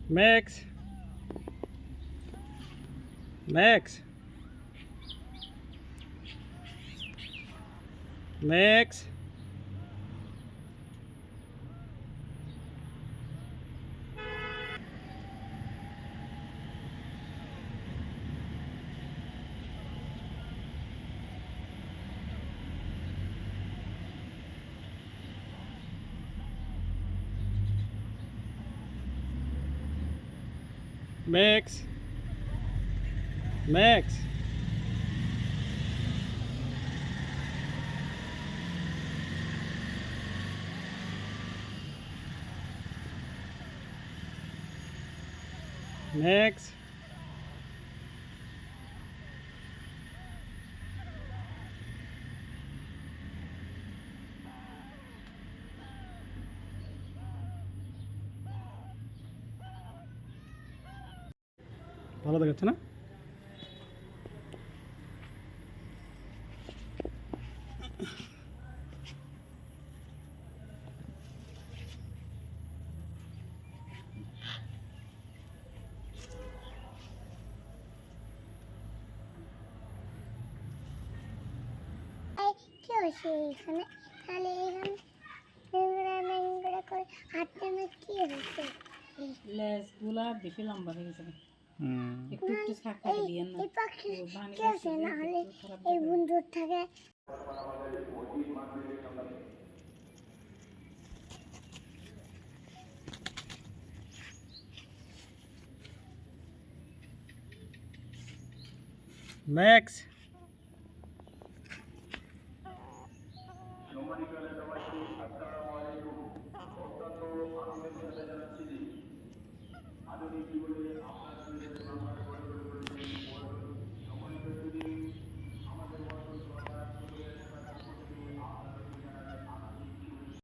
Max, Max, Max, Max, Max, Max. ভালো দেখাচ্ছে না? কি হয়েছে এখানে? তাহলে এখানে নোংরা নোংরা করে হাঁটতে না কি হয়েছে? লেজগুলা বেশি লম্বা হয়ে গেছে। একটু না, একটু শাক কাটে দিয়ে না। এই পাখি ও বানি কি হয়েছে? না হলে খারাপ এই দেখাবে। বন্ধুর থাকে। Max.